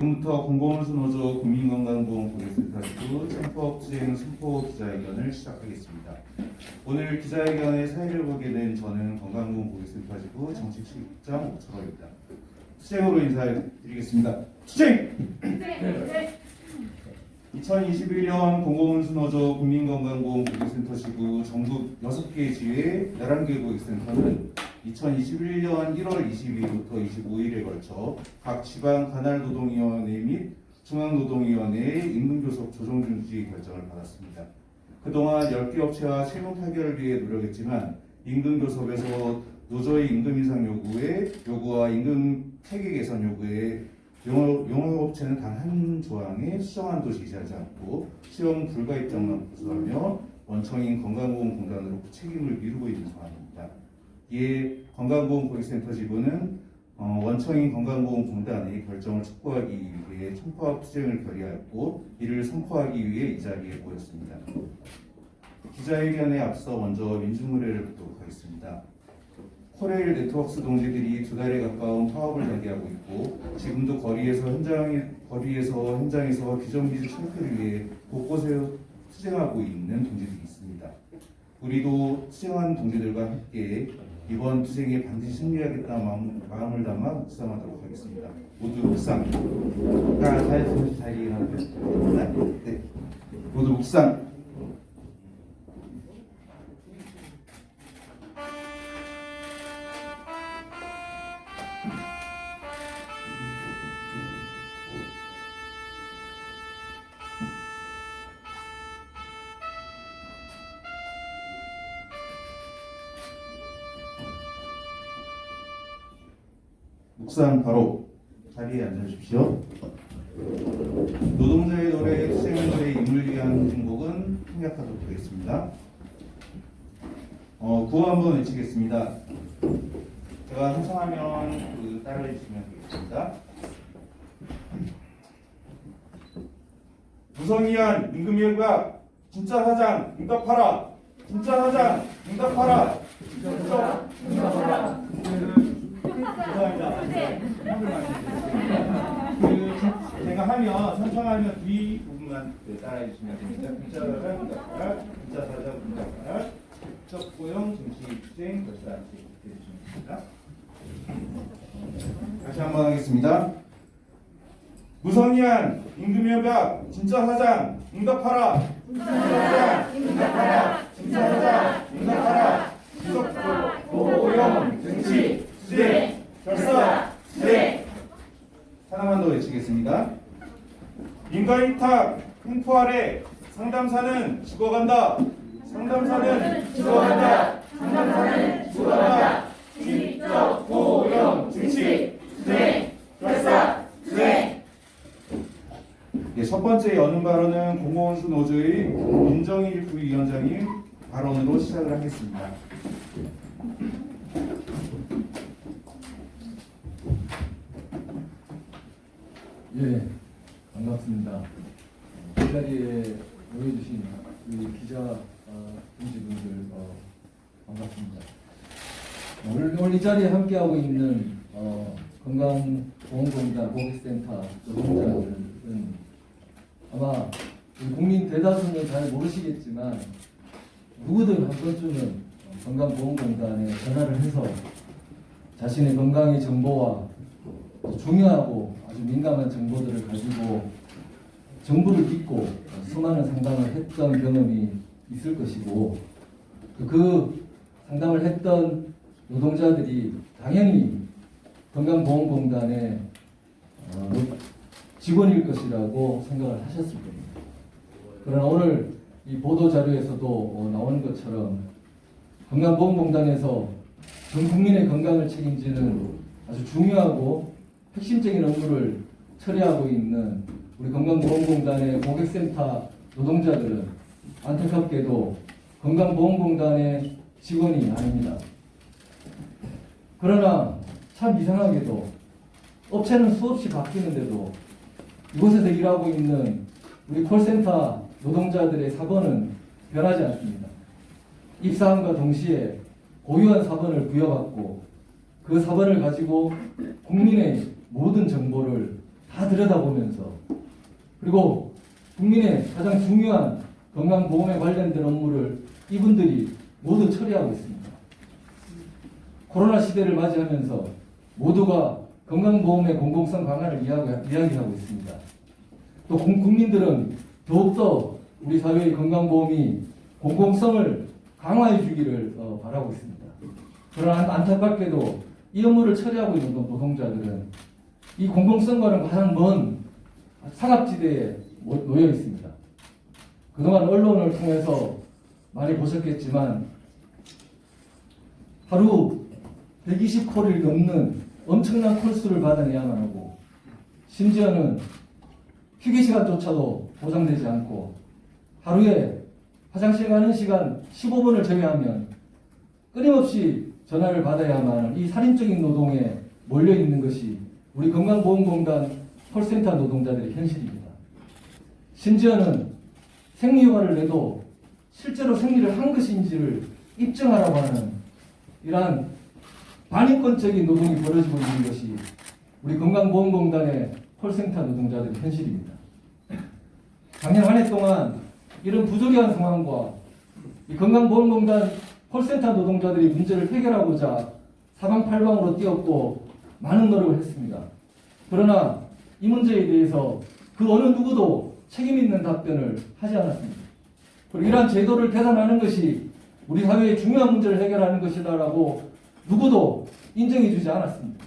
지금부터 공공운수노조 국민건강보험고객센터지부 청법 수행 선포 기자회견을 시작하겠습니다. 오늘 기자회견의 사회를 보게 된 저는 건강보험고객센터지부 정책실장 오철호입니다. 수행으로 인사드리겠습니다. 수행! 2021년 공공운수노조 국민건강보험고객센터지부 전국 6개 지회 11개 고객센터는 2021년 1월 22일부터 25일에 걸쳐 각 지방 관할노동위원회 및 중앙노동위원회의 임금교섭 조정 중지 결정을 받았습니다. 그동안 10개 업체와 실무 타결을 위해 노력했지만 임금교섭에서 노조의 임금 인상 요구와 임금 체계 개선 요구에 용역업체는 단 한 조항의 수정안도 제시하지 않고 수용 불가 입장만 고수하며 원청인 건강보험공단으로부터 책임을 미루고 있는 상황입니다. 이에 건강보험고객센터 지부는 원청인 건강보험공단의 결정을 촉구하기 위해 청파업 투쟁을 결의하였고 이를 선포하기 위해 이 자리에 모였습니다. 기자회견에 앞서 먼저 민중의례를 듣도록 하겠습니다. 코레일 네트워크스 동지들이 2달에 가까운 파업을 대기하고 있고 지금도 거리에서 현장에서 비정규직 철폐를 위해 곳곳에 투쟁하고 있는 동지들이 있습니다. 우리도 투쟁하는 동지들과 함께 이번 투쟁에 반드시 승리하겠다는 마음을 담아 묵상하도록 하겠습니다. 모두 묵상. 네. 모두 묵상. 묵상 바로 자리에 앉아주십시오. 노동자의 노래, 투쟁의 노래, 임을 위한 행복은 생략하도록 하겠습니다. 구호 한번 외치겠습니다. 제가 선창하면 따라해 주시면 되겠습니다. 무성의한 임금협약 진짜 사장 응답하라. 진짜 사장 응답하라. 진짜 사장 응답하라. 죄송합니다. 제가 하면 선창하면 뒤 부분만 따라해 주시면 됩니다. 진짜 사장 응답하라. 진짜 사장 응답하라. 직접 고용 정치 투쟁 결산 해주시면 됩니다. 다시 한번 하겠습니다. 무성의한 임금협약 진짜 사장 응답하라. 진짜 사장 응답하라. 진짜 사장 응답하라. 직접 고용 정치 투쟁 결산 투쟁. 하나만 더 외치겠습니다. 인간위탁 횡포 아래 상담사는 죽어간다. 상담사는 죽어간다. 상담사는 죽어간다. 직접 고용 정치 투쟁 결산 투쟁. 첫 번째 여는 발언은 공공운수 노조의 민정일 부위원장님 발언으로 시작을 하겠습니다. 예, 반갑습니다. 이 자리에 모여주신 우리 기자 동지분들 반갑습니다. 오늘 이 자리에 함께하고 있는 건강보험공단 고객센터 노동자들은 아마 국민 대다수는 잘 모르시겠지만 누구든 한 번쯤은 건강보험공단에 전화를 해서 자신의 건강의 정보와 중요하고 아주 민감한 정보들을 가지고 정부를 믿고 수많은 상담을 했던 경험이 있을 것이고 그 상담을 했던 노동자들이 당연히 건강보험공단의 직원일 것이라고 생각을 하셨을 겁니다. 그러나 오늘 이 보도자료에서도 나오는 것처럼 건강보험공단에서 전 국민의 건강을 책임지는 아주 중요하고 핵심적인 업무를 처리하고 있는 우리 건강보험공단의 고객센터 노동자들은 안타깝게도 건강보험공단의 직원이 아닙니다. 그러나 참 이상하게도 업체는 수없이 바뀌는데도 이곳에서 일하고 있는 우리 콜센터 노동자들의 사번은 변하지 않습니다. 입사함과 동시에 고유한 사번을 부여받고 그 사번을 가지고 국민의 모든 정보를 다 들여다보면서 그리고 국민의 가장 중요한 건강보험에 관련된 업무를 이분들이 모두 처리하고 있습니다. 코로나 시대를 맞이하면서 모두가 건강보험의 공공성 강화를 이야기하고 있습니다. 또 국민들은 더욱더 우리 사회의 건강보험이 공공성을 강화해 주기를 바라고 있습니다. 그러나 안타깝게도 이 업무를 처리하고 있는 노동자들은 이 공공성과는 가장 먼 사각지대에 놓여 있습니다. 그동안 언론을 통해서 많이 보셨겠지만 하루 120콜을 넘는 엄청난 콜수를 받아내야만 하고 심지어는 휴게 시간조차도 보장되지 않고 하루에 화장실 가는 시간 15분을 제외하면 끊임없이 전화를 받아야만 하는 이 살인적인 노동에 몰려있는 것이 우리 건강보험공단 콜센터 노동자들의 현실입니다. 심지어는 생리휴가를 내도 실제로 생리를 한 것인지를 입증하라고 하는 이러한 반인권적인 노동이 벌어지고 있는 것이 우리 건강보험공단의 콜센터 노동자들의 현실입니다. 작년 한 해 동안 이런 부조리한 상황과 이 건강보험공단 콜센터 노동자들이 문제를 해결하고자 사방팔방으로 뛰었고 많은 노력을 했습니다. 그러나 이 문제에 대해서 그 어느 누구도 책임 있는 답변을 하지 않았습니다. 그리고 이러한 제도를 개선하는 것이 우리 사회의 중요한 문제를 해결하는 것이다라고 누구도 인정해 주지 않았습니다.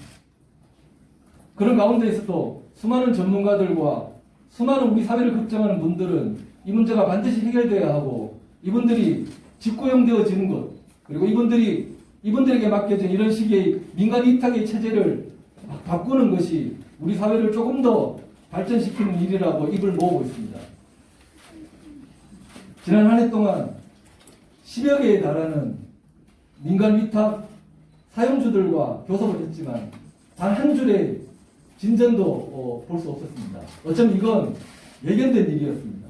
그런 가운데에서도 수많은 전문가들과 수많은 우리 사회를 걱정하는 분들은 이 문제가 반드시 해결돼야 하고 이분들이 직고용되어지는 것 그리고 이분들에게 맡겨진 이런 식의 민간 위탁의 체제를 바꾸는 것이 우리 사회를 조금 더 발전시키는 일이라고 입을 모으고 있습니다. 지난 한 해 동안 10여 개에 달하는 민간 위탁 사용주들과 교섭을 했지만 단 한 줄의 진전도 볼 수 없었습니다. 어쩌면 이건 예견된 일이었습니다.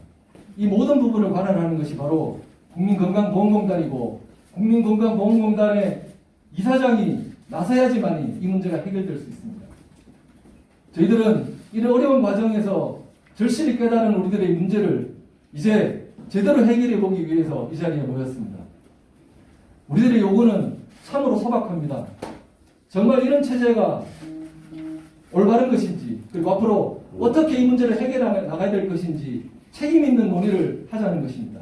이 모든 부분을 관할하는 것이 바로 국민건강보험공단이고 국민건강보험공단의 이사장이 나서야지만이 이 문제가 해결될 수 있습니다. 저희들은 이런 어려운 과정에서 절실히 깨달은 우리들의 문제를 이제 제대로 해결해 보기 위해서 이 자리에 모였습니다. 우리들의 요구는 참으로 소박합니다. 정말 이런 체제가 올바른 것인지 그리고 앞으로 어떻게 이 문제를 해결해 나가야 될 것인지 책임 있는 논의를 하자는 것입니다.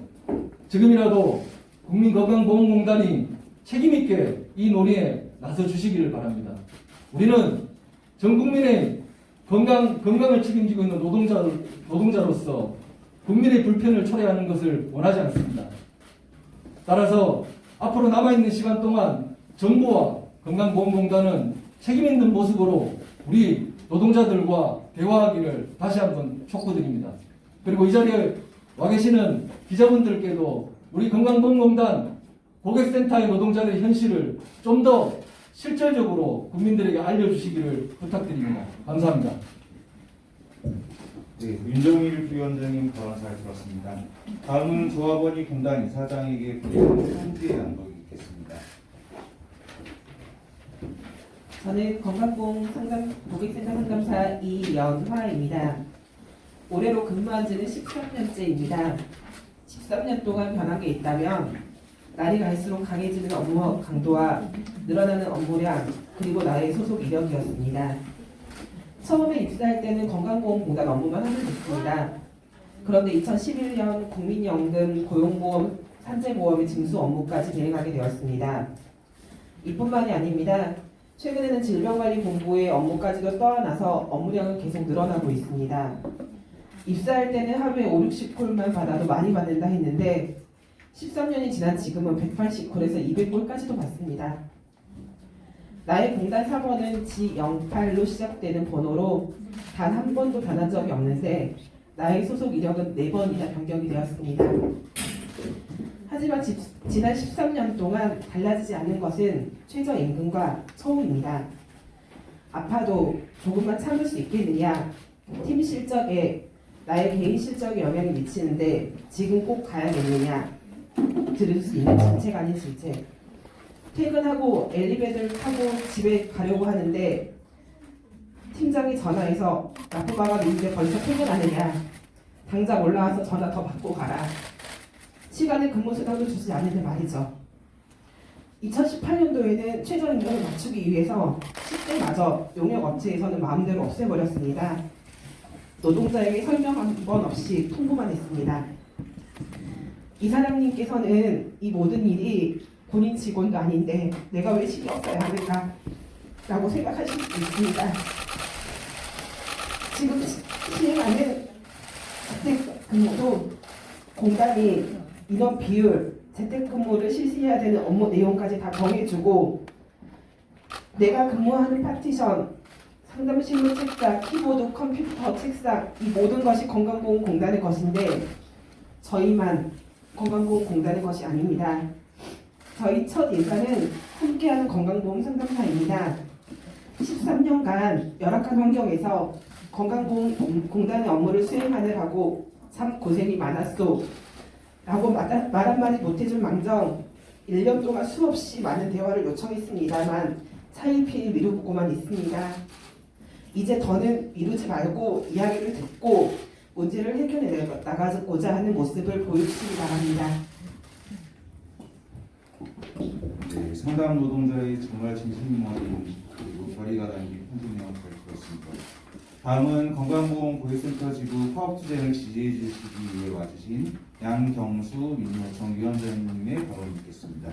지금이라도 국민건강보험공단이 책임 있게 이 논의에 나서 주시기를 바랍니다. 우리는 전 국민의 건강을 책임지고 있는 노동자로서 국민의 불편을 초래하는 것을 원하지 않습니다. 따라서 앞으로 남아있는 시간 동안 정부와 건강보험공단은 책임 있는 모습으로 우리 노동자들과 대화하기를 다시 한번 촉구드립니다. 그리고 이 자리에 와 계시는 기자분들께도 우리 건강보험공단 고객센터의 노동자들의 현실을 좀 더 실질적으로 국민들에게 알려주시기를 부탁드립니다. 감사합니다. 네, 윤정일 부위원장님 발언 잘 들었습니다. 다음은 조합원이 공단 이사장에게 드리는 편지의 낭독이 있겠습니다. 저는 건강보험 고객센터 상담사 이연화입니다. 올해로 근무한 지는 13년째입니다. 13년 동안 변한 게 있다면 날이 갈수록 강해지는 업무 강도와 늘어나는 업무량 그리고 나의 소속 이력이었습니다. 처음에 입사할 때는 건강보험공단 업무만 하면 됐습니다. 그런데 2011년 국민연금, 고용보험, 산재보험의 징수 업무까지 대행하게 되었습니다. 이뿐만이 아닙니다. 최근에는 질병관리본부의 업무까지도 떠안아서 업무량은 계속 늘어나고 있습니다. 입사할 때는 하루에 5, 60콜만 받아도 많이 받는다 했는데 13년이 지난 지금은 180콜에서 200콜까지도 받습니다. 나의 공단 3번은 G08로 시작되는 번호로 단 한 번도 단한 적이 없는데 나의 소속 이력은 4번이나 변경이 되었습니다. 하지만 지난 13년 동안 달라지지 않는 것은 최저임금과 처우입니다. 아파도 조금만 참을 수 있겠느냐, 팀 실적에 나의 개인 실적에 영향이 미치는데 지금 꼭 가야겠느냐, 들을 수 있는 질책 아닌 질책. 퇴근하고 엘리베이터를 타고 집에 가려고 하는데 팀장이 전화해서 납부마감 있는데 벌써 퇴근하느냐. 당장 올라와서 전화 더 받고 가라. 시간에 근무 수당도 주지 않는데 말이죠. 2018년도에는 최저임금을 맞추기 위해서 10대마저 용역업체에서는 마음대로 없애버렸습니다. 노동자에게 설명 한 번 없이 통보만 했습니다. 이 사장님께서는 이 모든 일이 본인 직원도 아닌데 내가 왜 신경 써야 하는가 라고 생각하실 수 있습니다. 지금 시행하는 재택근무도 공단이 인원 비율, 재택근무를 실시해야 되는 업무 내용까지 다 정해주고 내가 근무하는 파티션, 상담실무 책상, 키보드, 컴퓨터, 책상 이 모든 것이 건강보험공단의 것인데 저희만 건강보험공단의 것이 아닙니다. 저희 첫 일가는 함께하는 건강보험 상담사입니다. 13년간 열악한 환경에서 건강보험공단의 업무를 수행하느라고 참 고생이 많았소 라고 말 한마디 못해줄 망정 1년 동안 수없이 많은 대화를 요청했습니다만 차일피일 미루고만 있습니다. 이제 더는 미루지 말고 이야기를 듣고 문제를 해결해 나가고자 하는 모습을 보여주시기 바랍니다. 네, 상담 노동자의 정말 진심 어린 그리고 결의가 담긴 편지 내용을 잘 들었습니다. 다음은 건강보험 고객센터 지부 파업투쟁을 지지해 주시기 위해 와주신 양경수 민노총 위원장님의 발언을 듣겠습니다.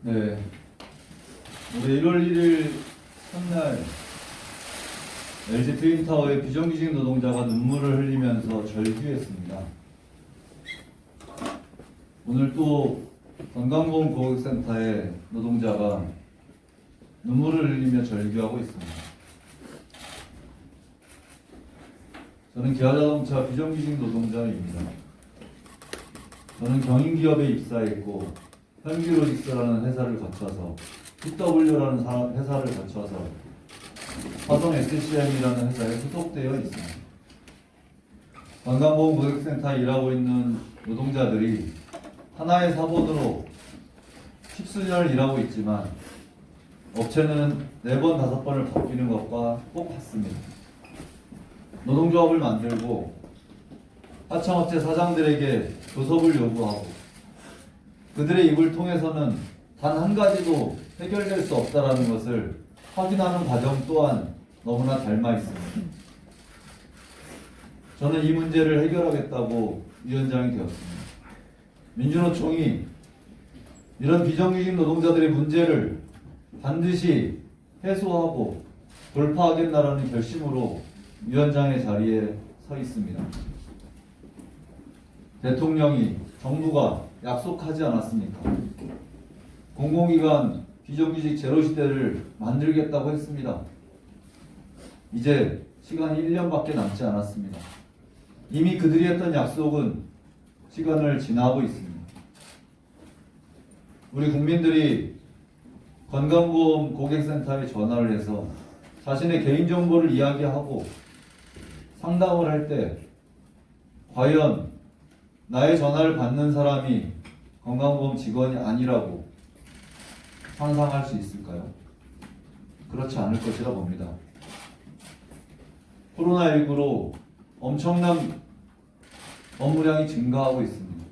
네. 올해 1월 1일 첫날 LG 트윈타워의 비정규직 노동자가 눈물을 흘리면서 절규했습니다. 오늘 또 건강보험 고객센터의 노동자가 눈물을 흘리며 절규하고 있습니다. 저는 기아자동차 비정규직 노동자입니다. 저는 경인기업에 입사했고 현기로직스라는 회사를 거쳐서 PW라는 회사를 거쳐서 화성 SCM이라는 회사에 소속되어 있습니다. 건강보험 고객센터에 일하고 있는 노동자들이 하나의 사본으로 십수년을 일하고 있지만 업체는 4번, 5번을 바뀌는 것과 꼭 같습니다. 노동조합을 만들고 하청업체 사장들에게 교섭을 요구하고 그들의 입을 통해서는 단 한 가지도 해결될 수 없다라는 것을 확인하는 과정 또한 너무나 닮아 있습니다. 저는 이 문제를 해결하겠다고 위원장이 되었습니다. 민주노총이 이런 비정규직 노동자들의 문제를 반드시 해소하고 돌파하겠다라는 결심으로 위원장의 자리에 서 있습니다. 대통령이 정부가 약속하지 않았습니까? 공공기관 비정규직 제로시대를 만들겠다고 했습니다. 이제 시간이 1년밖에 남지 않았습니다. 이미 그들이 했던 약속은 시간을 지나고 있습니다. 우리 국민들이 건강보험 고객센터에 전화를 해서 자신의 개인정보를 이야기하고 상담을 할 때 과연 나의 전화를 받는 사람이 건강보험 직원이 아니라고 상상할 수 있을까요? 그렇지 않을 것이라 봅니다. 코로나19로 엄청난 업무량이 증가하고 있습니다.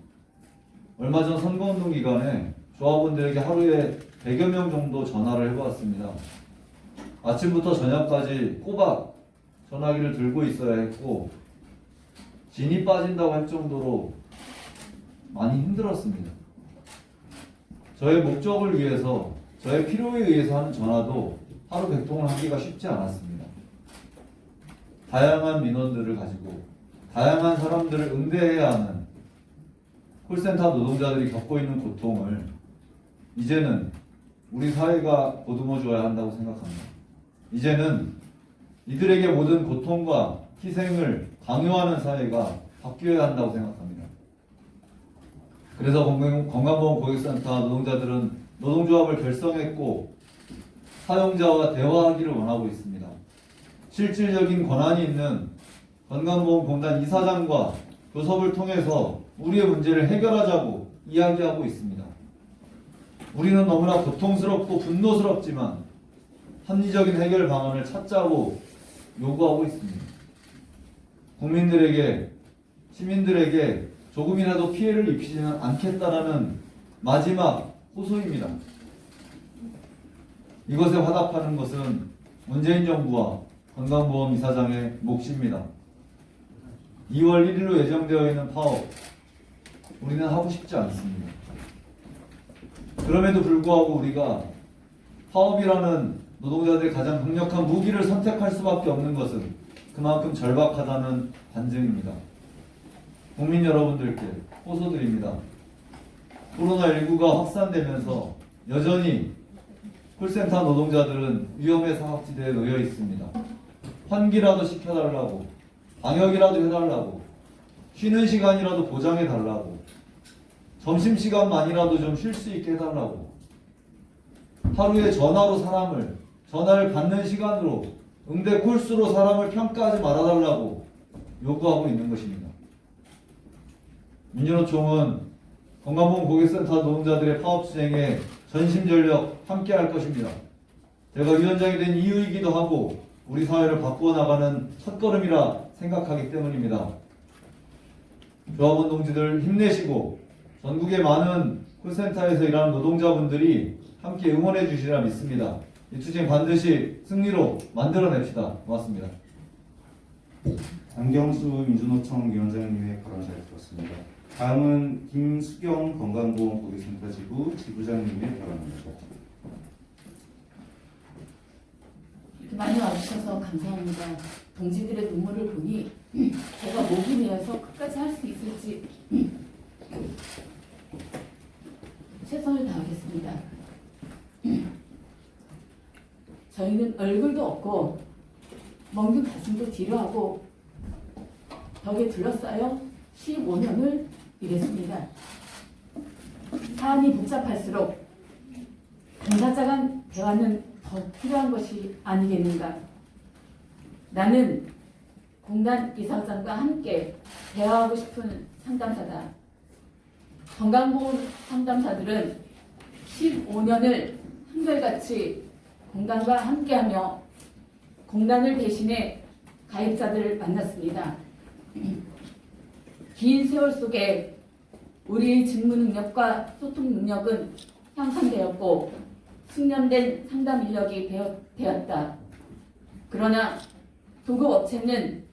얼마 전 선거운동 기간에 조합원들에게 하루에 100여 명 정도 전화를 해보았습니다. 아침부터 저녁까지 꼬박 전화기를 들고 있어야 했고 진이 빠진다고 할 정도로 많이 힘들었습니다. 저의 목적을 위해서, 저의 필요에 의해서 하는 전화도 하루 100통을 하기가 쉽지 않았습니다. 다양한 민원들을 가지고 다양한 사람들을 응대해야 하는 콜센터 노동자들이 겪고 있는 고통을 이제는 우리 사회가 보듬어줘야 한다고 생각합니다. 이제는 이들에게 모든 고통과 희생을 강요하는 사회가 바뀌어야 한다고 생각합니다. 그래서 건강보험 고객센터 노동자들은 노동조합을 결성했고 사용자와 대화하기를 원하고 있습니다. 실질적인 권한이 있는 건강보험공단 이사장과 교섭을 통해서 우리의 문제를 해결하자고 이야기하고 있습니다. 우리는 너무나 고통스럽고 분노스럽지만 합리적인 해결 방안을 찾자고 요구하고 있습니다. 국민들에게, 시민들에게 조금이라도 피해를 입히지는 않겠다라는 마지막 호소입니다. 이것에 화답하는 것은 문재인 정부와 건강보험 이사장의 몫입니다. 2월 1일로 예정되어 있는 파업, 우리는 하고 싶지 않습니다. 그럼에도 불구하고 우리가 파업이라는 노동자들의 가장 강력한 무기를 선택할 수밖에 없는 것은 그만큼 절박하다는 반증입니다. 국민 여러분들께 호소드립니다. 코로나19가 확산되면서 여전히 콜센터 노동자들은 위험의 사각지대에 놓여 있습니다. 환기라도 시켜달라고, 방역이라도 해달라고, 쉬는 시간이라도 보장해달라고, 점심시간만이라도 좀 쉴 수 있게 해달라고, 하루에 전화를 받는 시간으로 응대 콜수로 사람을 평가하지 말아달라고 요구하고 있는 것입니다. 민주노총은 건강보험 고객센터 노동자들의 파업 진행에 전심전력 함께할 것입니다. 제가 위원장이 된 이유이기도 하고 우리 사회를 바꾸어 나가는 첫걸음이라 생각하기 때문입니다. 조합운동지들 힘내시고 전국의 많은 콜센터에서 일하는 노동자분들이 함께 응원해 주시리라 믿습니다. 이 투쟁 반드시 승리로 만들어냅시다. 고맙습니다. 안경수 민주노총 위원장님의 발언 잘 들었습니다. 다음은 김수경 건강보험 고객센터 지부 지부장님의 발언입니다. 이렇게 많이 와주셔서 감사합니다. 동지들의 눈물을 보니 제가 목이 메어서 끝까지 할 수 있을지 최선을 다하겠습니다. 저희는 얼굴도 없고 멍든 가슴도 뒤로하고 벽에 둘러싸여 15년을 일했습니다. 사안이 복잡할수록 당사자 간 대화는 더 필요한 것이 아니겠는가. 나는 공단 이사장과 함께 대화하고 싶은 상담사다. 건강보험 상담사들은 15년을 한결같이 공단과 함께하며 공단을 대신해 가입자들을 만났습니다. 긴 세월 속에 우리의 직무 능력과 소통 능력은 향상되었고 숙련된 상담 인력이 되었다. 그러나 도급업체는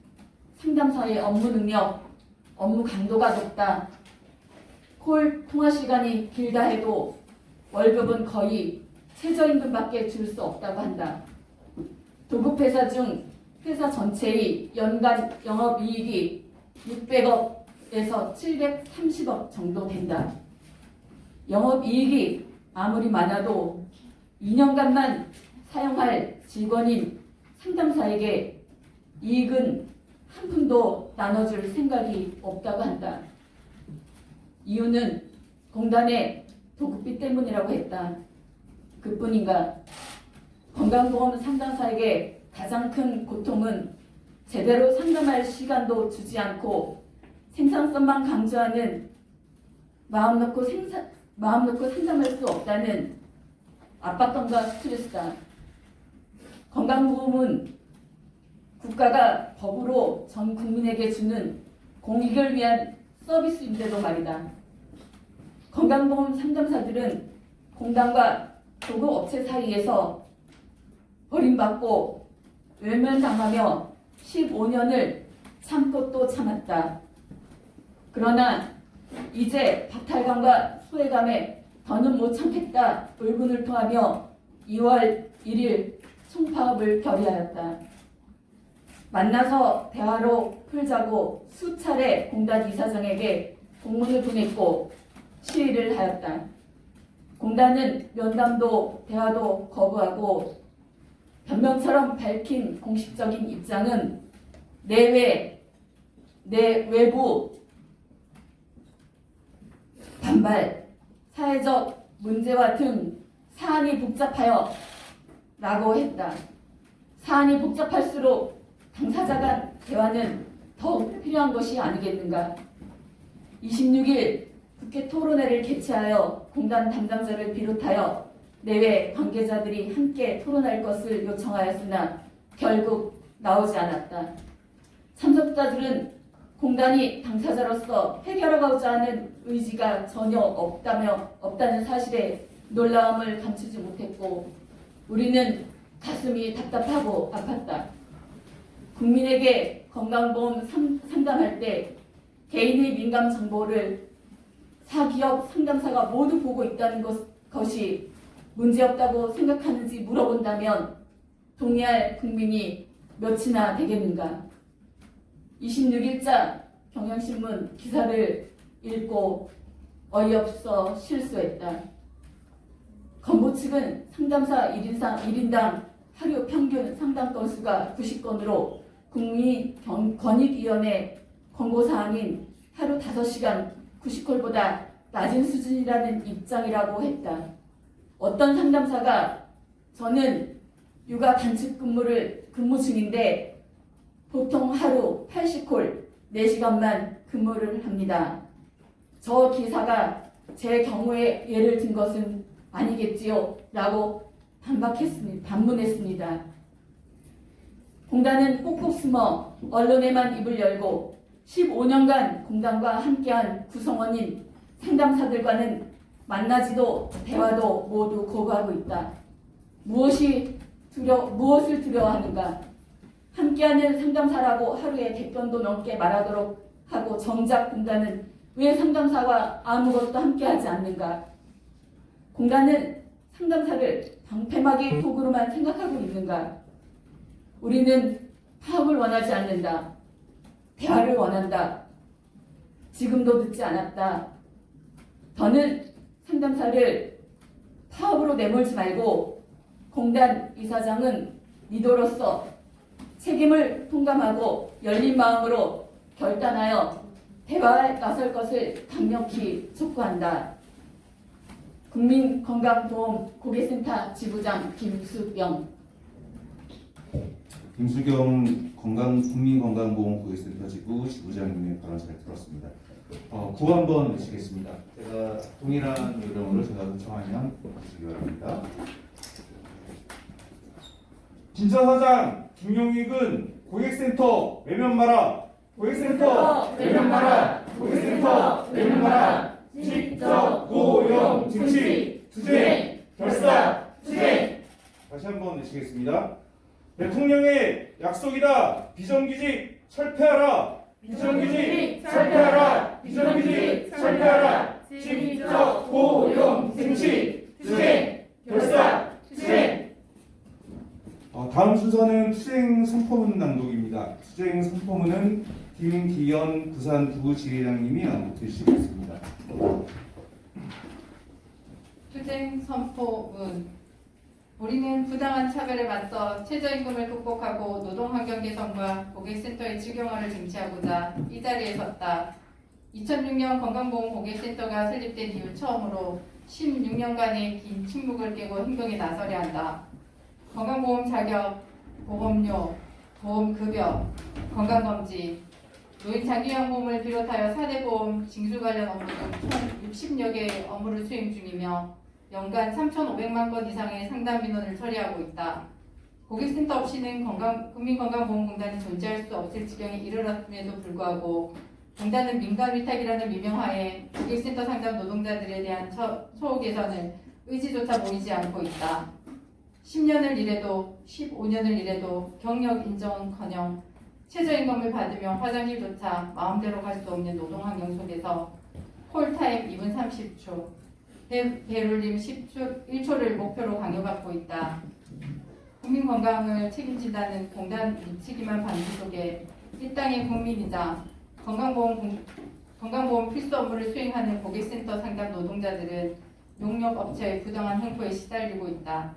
상담사의 업무 능력, 업무 강도가 높다. 콜 통화 시간이 길다 해도 월급은 거의 최저임금밖에 줄 수 없다고 한다. 도급회사 중 회사 전체의 연간 영업이익이 600억에서 730억 정도 된다. 영업이익이 아무리 많아도 2년간만 사용할 직원인 상담사에게 이익은 한 푼도 나눠줄 생각이 없다고 한다. 이유는 공단의 도급비 때문이라고 했다. 그뿐인가? 건강보험 상담사에게 가장 큰 고통은 제대로 상담할 시간도 주지 않고 생산성만 강조하는 마음 놓고 상담할 수 없다는 압박감과 스트레스다. 건강보험은 국가가 법으로 전 국민에게 주는 공익을 위한 서비스인데도 말이다. 건강보험 상담사들은 공단과 도급업체 사이에서 버림받고 외면당하며 15년을 참고 또 참았다. 그러나 이제 박탈감과 소외감에 더는 못 참겠다 울분을 토하며 2월 1일 총파업을 결의하였다. 만나서 대화로 풀자고 수차례 공단 이사장에게 공문을 보냈고 시위를 하였다. 공단은 면담도 대화도 거부하고 변명처럼 밝힌 공식적인 입장은 내 외부 반발, 사회적 문제와 등 사안이 복잡하여 라고 했다. 사안이 복잡할수록 당사자 간 대화는 더욱 필요한 것이 아니겠는가. 26일 국회 토론회를 개최하여 공단 담당자를 비롯하여 내외 관계자들이 함께 토론할 것을 요청하였으나 결국 나오지 않았다. 참석자들은 공단이 당사자로서 해결하고자 하는 의지가 전혀 없다는 사실에 놀라움을 감추지 못했고 우리는 가슴이 답답하고 아팠다. 국민에게 건강보험 상담할 때 개인의 민감 정보를 사기업 상담사가 모두 보고 있다는 것이 문제없다고 생각하는지 물어본다면 동의할 국민이 몇이나 되겠는가. 26일자 경향신문 기사를 읽고 어이없어 실수했다. 건보 측은 상담사 1인당 하루 평균 상담 건수가 90건으로 국민권익위원회 권고사항인 하루 5시간 90콜보다 낮은 수준이라는 입장이라고 했다. 어떤 상담사가 저는 육아 단축 근무 중인데 보통 하루 80콜 4시간만 근무를 합니다. 저 기사가 제 경우에 예를 든 것은 아니겠지요? 라고 반문했습니다. 공단은 꼭꼭 숨어 언론에만 입을 열고 15년간 공단과 함께한 구성원인 상담사들과는 만나지도 대화도 모두 거부하고 있다. 무엇을 두려워하는가? 함께하는 상담사라고 하루에 100번도 넘게 말하도록 하고 정작 공단은 왜 상담사와 아무것도 함께하지 않는가? 공단은 상담사를 방패막이 도구로만 생각하고 있는가? 우리는 파업을 원하지 않는다. 대화를 원한다. 지금도 늦지 않았다. 더는 상담사를 파업으로 내몰지 말고 공단 이사장은 리더로서 책임을 통감하고 열린 마음으로 결단하여 대화에 나설 것을 강력히 촉구한다. 국민건강보험 고객센터 지부장 김수경. 김수경 국민건강보험 고객센터 지부 지부장님의 발언 잘 들었습니다. 구호 한번 내시겠습니다. 제가 동일한 요령으로 제가 요청하면 해주시기 바랍니다. 진짜사장 김용익은 고객센터 외면 마라. 고객센터 외면 마라. 고객센터 외면 마라. 직접 고용 증시 투쟁 결사 투쟁. 다시 한번 내시겠습니다. 대통령의 약속이다. 비정규직 철폐하라. 비정규직 철폐하라. 비정규직 철폐하라. 직접 고용 증시 투쟁 결사 투쟁. 다음 순서는 투쟁 선포문 낭독입니다. 투쟁 선포문은 김기현 부산 부지회장님이 낭독해 주시겠습니다. 투쟁 선포문. 우리는 부당한 차별에 맞서 최저임금을 극복하고 노동환경 개선과 고객센터의 직영화를 쟁취하고자 이 자리에 섰다. 2006년 건강보험 고객센터가 설립된 이후 처음으로 16년간의 긴 침묵을 깨고 행동에 나서려 한다. 건강보험 자격, 보험료, 보험급여, 건강검진, 노인장기요양보험을 비롯하여 4대 보험, 징수 관련 업무 등 총 60여 개의 업무를 수행 중이며 연간 3,500만 건 이상의 상담 민원을 처리하고 있다. 고객센터 없이는 국민건강보험공단이 존재할 수 없을 지경에 이르렀음에도 불구하고 공단은 민간위탁이라는 미명하에 고객센터 상담 노동자들에 대한 처우 개선을 의지조차 보이지 않고 있다. 10년을 일해도 15년을 일해도 경력 인정커녕 최저임금을 받으며 화장실조차 마음대로 갈 수 없는 노동환경 속에서 콜타임 2분 30초, 배룰림 1초를 목표로 강요받고 있다. 국민 건강을 책임진다는 공단 미치기만 반기 속에 일당의 국민이자 건강보험 필수 업무를 수행하는 고객센터 상담 노동자들은 용역업체의 부당한 행포에 시달리고 있다.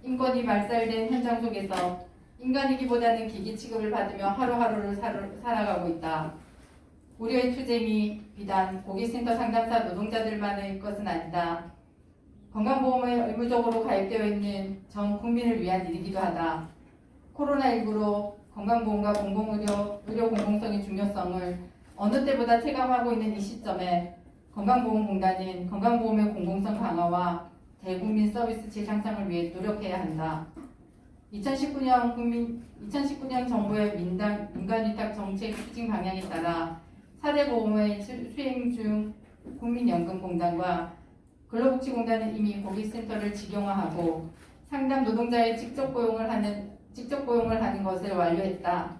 인권이 말살된 현장 속에서 인간이기보다는 기기 취급을 받으며 하루하루를 살아가고 있다. 우리의 투쟁이 비단 고객센터 상담사 노동자들만의 것은 아니다. 건강보험에 의무적으로 가입되어 있는 전 국민을 위한 일이기도 하다. 코로나19로 건강보험과 의료 공공성의 중요성을 어느 때보다 체감하고 있는 이 시점에 건강보험공단은 건강보험의 공공성 강화와 대국민 서비스 질 향상을 위해 노력해야 한다. 2019년 정부의 민간위탁 정책 추진 방향에 따라 4대 보험의 수행 중 국민연금공단과 근로복지공단은 이미 고객센터를 직영화하고 상담 노동자의 직접 고용을 하는 것을 완료했다.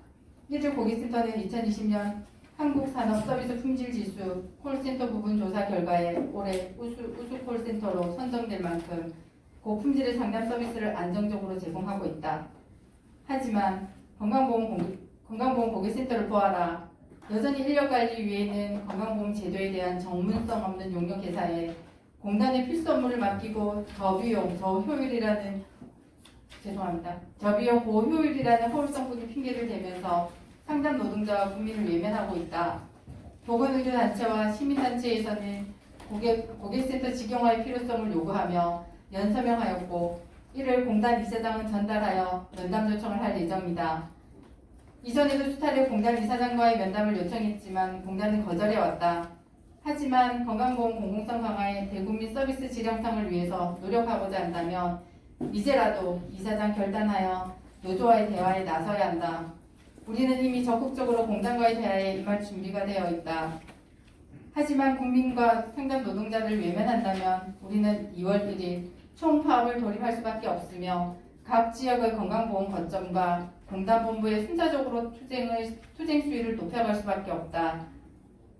이들 고객센터는 2020년 한국산업서비스 품질지수 콜센터 부분 조사 결과에 올해 우수 콜센터로 선정될 만큼 고품질의 상담 서비스를 안정적으로 제공하고 있다. 하지만 건강보험 고객센터를 보아라. 여전히 인력관리 위에는 건강보험 제도에 대한 전문성 없는 용역 회사에 공단의 필수 업무를 맡기고 저비용, 고효율이라는 허울성분이 핑계를 대면서 상담 노동자와 국민을 외면하고 있다. 보건의료단체와 시민단체에서는 고객센터 직영화의 필요성을 요구하며 연서명하였고 이를 공단 이사장은 전달하여 면담 요청을 할 예정이다. 이전에도 수차례 공단 이사장과의 면담을 요청했지만 공단은 거절해왔다. 하지만 건강보험 공공성 강화의 대국민 서비스 질 향상을 위해서 노력하고자 한다면 이제라도 이사장 결단하여 노조와의 대화에 나서야 한다. 우리는 이미 적극적으로 공단과의 대화에 임할 준비가 되어 있다. 하지만 국민과 상담 노동자를 외면한다면 우리는 2월 1일 총파업을 돌입할 수밖에 없으며 각 지역의 건강보험 거점과 공단본부의 순차적으로 투쟁 수위를 높여갈 수밖에 없다.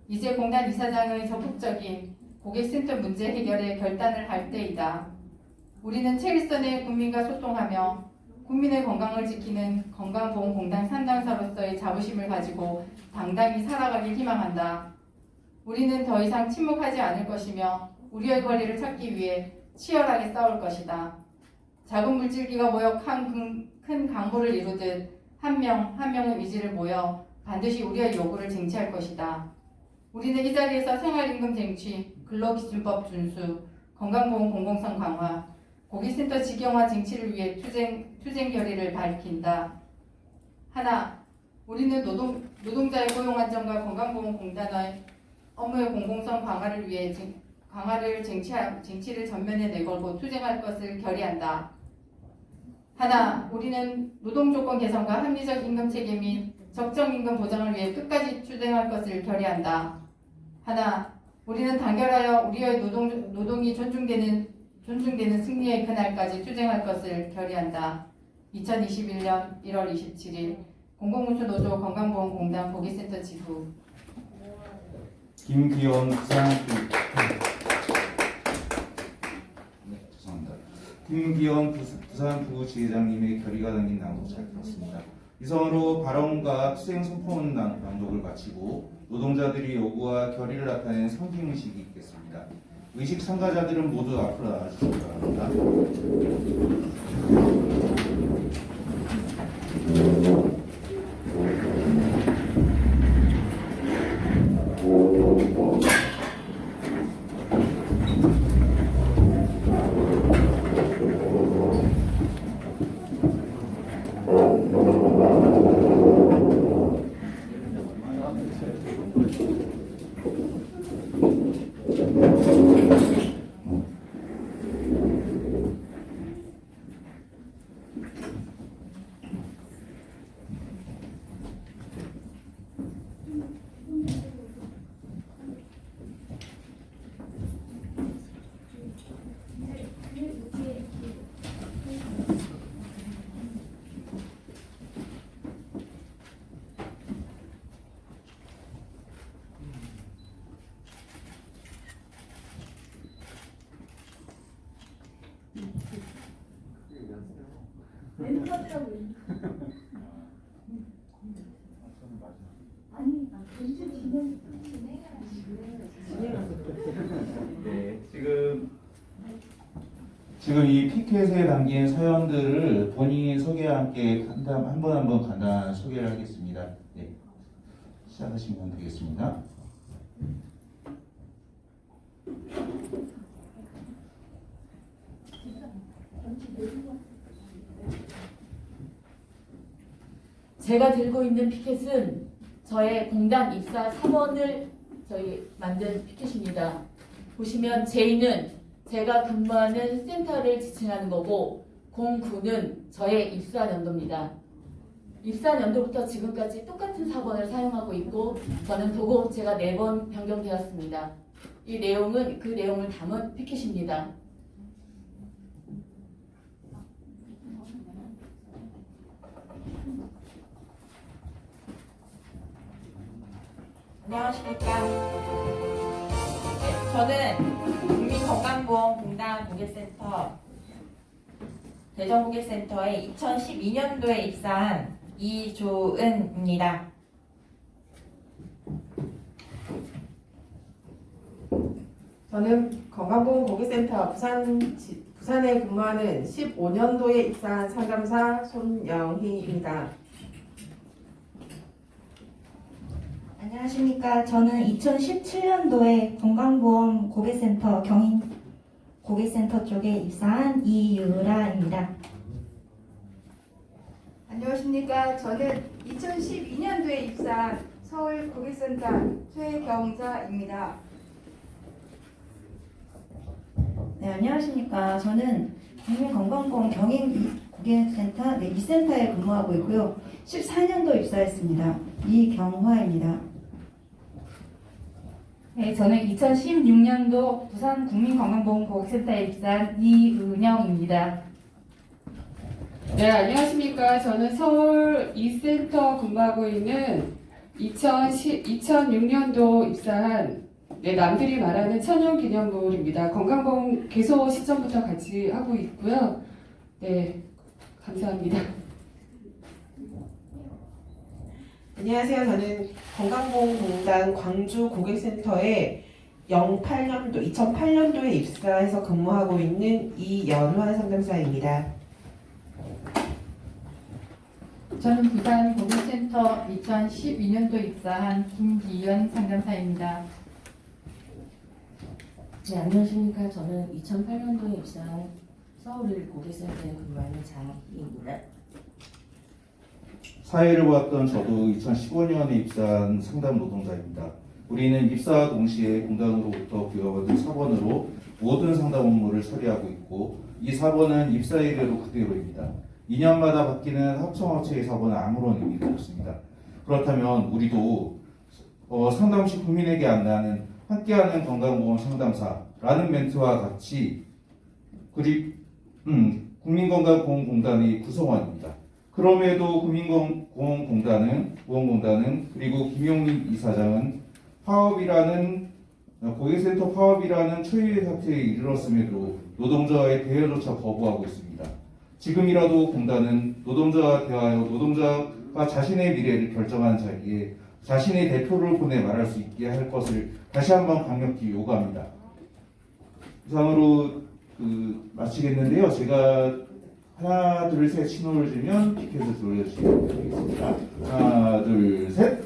이제 공단 이사장의 적극적인 고객센터 문제 해결에 결단을 할 때이다. 우리는 최일선의 국민과 소통하며 국민의 건강을 지키는 건강보험공단 산당사로서의 자부심을 가지고 당당히 살아가길 희망한다. 우리는 더 이상 침묵하지 않을 것이며 우리의 권리를 찾기 위해 치열하게 싸울 것이다. 작은 물질기가 모여 큰 강물을 이루듯 한 명 한 명의 의지를 모여 반드시 우리의 요구를 쟁취할 것이다. 우리는 이 자리에서 생활임금 쟁취, 근로기준법 준수, 건강보험 공공성 강화, 고객센터 직영화 쟁취를 위해 투쟁 결의를 밝힌다. 하나, 우리는 노동자의 고용 안정과 건강보험공단의 업무의 공공성 강화를 위해 쟁취를 전면에 내걸고 투쟁할 것을 결의한다. 하나, 우리는 노동조건 개선과 합리적 임금 체계 및 적정 임금 보장을 위해 끝까지 투쟁할 것을 결의한다. 하나, 우리는 단결하여 우리의 노동이 존중되는 승리의 그날까지 투쟁할 것을 결의한다. 2021년 1월 27일 공공운수노조 건강보험공단 고객센터 지부 김기현 부산부 지회장님의 결의가 담긴 낭독 잘 들었습니다. 이상으로 발언과 투쟁 선포문 낭독을 마치고 노동자들이 요구와 결의를 나타낸 상징의식이 있겠습니다. 의식 참가자들은 모두 앞으로 나와주시기 바랍니다. 네, 지금 이 피켓에 담긴 사연들을 본인의 소개와 함께 한 번 간단한 소개를 하겠습니다. 네, 시작하시면 되겠습니다. 제가 들고 있는 피켓은 저의 공단 입사 3원을 저희 만든 피켓입니다. 보시면 J는 제가 근무하는 센터를 지칭하는 거고 09는 저의 입사 연도입니다. 입사 연도부터 지금까지 똑같은 사본을 사용하고 있고 저는 도급업체가 4번 변경되었습니다. 이 내용은 그 내용을 담은 피켓입니다. 안녕하십니까. 저는 국민건강보험공단 고객센터 대전고객센터에 2012년도에 입사한 이조은입니다. 저는 건강보험 고객센터 부산에 근무하는 15년도에 입사한 상담사 손영희입니다. 안녕하십니까. 저는 2017년도에 건강보험 고객센터 경인 고객센터 쪽에 입사한 이유라입니다. 안녕하십니까. 저는 2012년도에 입사한 서울 고객센터 최경자입니다. 네, 안녕하십니까. 저는 국민건강보험 경인 고객센터 2센터에 근무하고 있고요. 14년도 입사했습니다. 이경화입니다. 네, 저는 2016년도 부산 국민건강보험고객센터에 입사한 이은영입니다. 네, 안녕하십니까. 저는 서울 이센터 근무하고 있는 2006년도 입사한 남들이 말하는 천연기념물입니다. 건강보험 개소 시점부터 같이 하고 있고요. 네, 감사합니다. 안녕하세요. 저는 건강보험공단 광주 고객센터에 2008년도에 입사해서 근무하고 있는 이연화 상담사입니다. 저는 부산 고객센터 2012년도 입사한 김기현 상담사입니다. 네, 안녕하십니까. 저는 2008년도에 입사한 서울 고객센터에 근무하는 장희입니다. 사회를 보았던 저도 2015년에 입사한 상담 노동자입니다. 우리는 입사와 동시에 공단으로부터 부여받은 사본으로 모든 상담 업무를 처리하고 있고 이 사본은 입사 이래로 그대로입니다. 2년마다 바뀌는 합성업체의 사본은 아무런 의미가 없습니다. 그렇다면 우리도 상담 시 국민에게 안내하는 함께하는 건강보험 상담사라는 멘트와 같이 국민건강보험공단의 구성원입니다. 그럼에도 국민보험공단은 그리고 김용민 이사장은 고객센터 파업이라는 초유의 사태에 이르렀음에도 노동자와의 대화조차 거부하고 있습니다. 지금이라도 공단은 노동자와 대화하여 노동자가 자신의 미래를 결정하는 자리에 자신의 대표를 보내 말할 수 있게 할 것을 다시 한번 강력히 요구합니다. 이상으로 마치겠는데요. 제가 하나, 둘, 셋 신호를 주면 피켓을 돌려주시면 되겠습니다. 하나, 둘, 셋.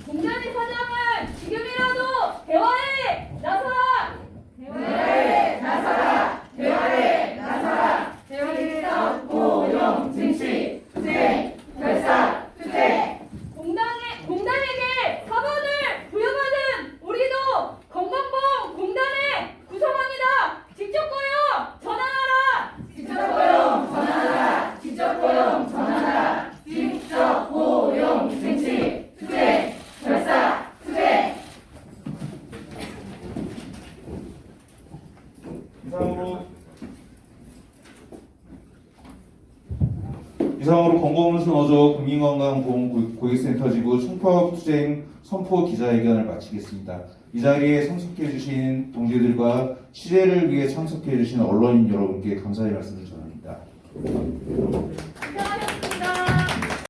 공단의 사장은 지금이라도 대화에 나서라! 대화에 나서라! 대화에 나서라! 대화에서 고용, 증시, 투쟁, 결사, 투쟁! 공단에게 사본을 부여받은 우리도 건강보험 공단의 구성원이다! 직접 고용 전환하라! 직접 고용 전환하라! 직접 고용 전환하라! 직접 고용, 증시, 투쟁, 결사, 투쟁! 이상으로 건강운수 노조 국민건강보험 고객센터지부 총파업투쟁 선포 기자회견을 마치겠습니다. 이 자리에 참석해주신 동지들과 취재를 위해 참석해주신 언론인 여러분께 감사의 말씀을 전합니다. 감사합니다.